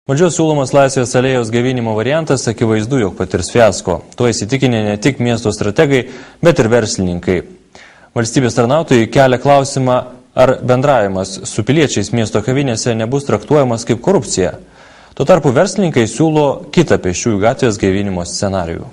Valdžios siūlomas Laisvės alėjos gaivinimo variantas akivaizdu, jog patirs fiasko. Tuo įsitikinę ne tik miesto strategai, bet ir verslininkai. Valstybės tarnautojai kelia klausimą, ar bendravimas su piliečiais miesto kavinėse nebus traktuojamas kaip korupcija. Tuo tarpu verslininkai siūlo kitą pėsčiųjų gatvės gaivinimo scenarijų.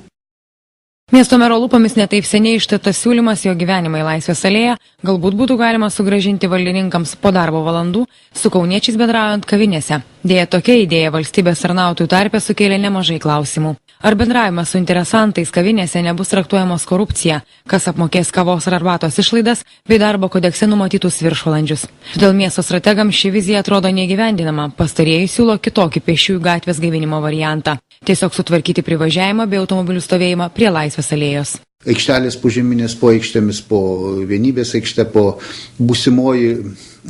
Miesto mero lūpomis netaip seniai ištirtas siūlymas, jo gyvenimą į Laisvės alėją galbūt būtų galima sugrąžinti valdininkams po darbo valandų su kauniečiais bendraujant kavinėse. Deja, tokia idėja valstybės tarnautojų tarpe sukėlė nemažai klausimų. Ar bendravimas su interesantais kavinėse nebus traktuojamos korupcija, kas apmokės kavos ar arbatos išlaidas bei darbo kodekse numatytus viršvalandžius. Todėl miesto strategams ši vizija atrodo neįgyvendinama. Pastarieji siūlo kitokį pėsčiųjų gatvės gaivinimo variantą. Tiesiog sutvarkyti privažiavimą bei automobilių stovėjimą prie Laisvės alėjos. Aikštelės požeminės po aikštėmis, po Vienybės aikšte, po būsimoji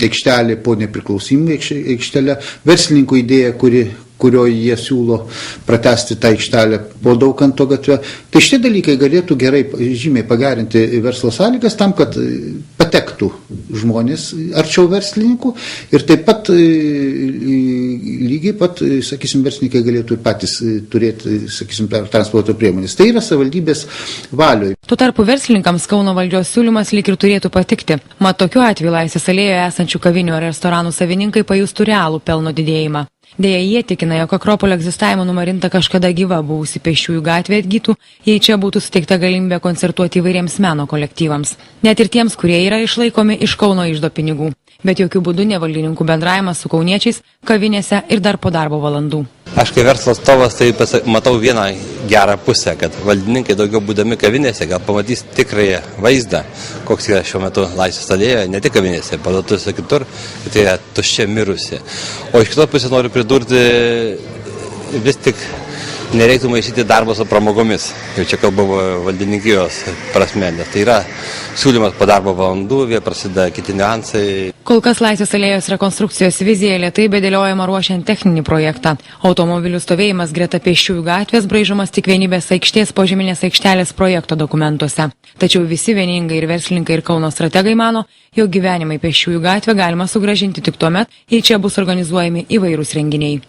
aikštelė, po nepriklausomybė aikštelė. Verslininkų idėja, kurioje jie siūlo pratęsti tą aikštelę po Daukanto gatve. Tai šitie dalykai galėtų gerai, žymiai pagerinti verslo sąlygas tam, kad patektų žmonės arčiau verslininkų ir taip pat lygiai pat, sakysim, verslininkai galėtų ir patys turėti, sakysim, transporto priemonės. Tai yra savivaldybės valioje. Tuo tarpu verslininkams Kauno valdžios siūlymas lyg ir turėtų patikti. Mat tokiu atveju Laisvės alėjoje esančių kavinių ar restoranų savininkai pajustų realų pelno didėjimą. Deja, jie tikina, jog Akropolio egzistavimo numarinta kažkada gyva buvusi pėsčiųjų gatvė atgytų, jei čia būtų suteikta galimybė koncertuoti įvairiems meno kolektyvams. Net ir tiems, kurie yra išlaikomi iš Kauno iždo pinigų. Bet jokių būdų ne valdininkų bendravimas su kauniečiais, kavinėse ir dar po darbo valandų. Aš kaip verslo atstovas tai matau vieną gerą pusę, kad valdininkai daugiau būdami kavinėse gal pamatys tikrąją vaizdą, koks yra šiuo metu Laisvės alėjoje, ne tik kavinėse, parduotuvėse kitur, tai yra tuščia mirusi. O iš kitos pusės noriu pridurti, vis tik nereiktų maišyti darbo su pramogomis. Jau čia kalbu valdininkijos prasme, nes tai yra siūlymas po darbo valandų, vėl prasideda kiti niuansai. Kol kas Laisvės alėjos rekonstrukcijos vizija lėtai bedėliojama ruošiant techninį projektą. Automobilių stovėjimas greta pėsčiųjų gatvės braižomas tik Vienybės aikštės požeminės aikštelės projekto dokumentuose. Tačiau visi vieningai ir verslininkai ir Kauno strategai mano, jog gyvenimą į pėsčiųjų gatvę galima sugrąžinti tik tuomet, jei čia bus organizuojami įvairūs renginiai.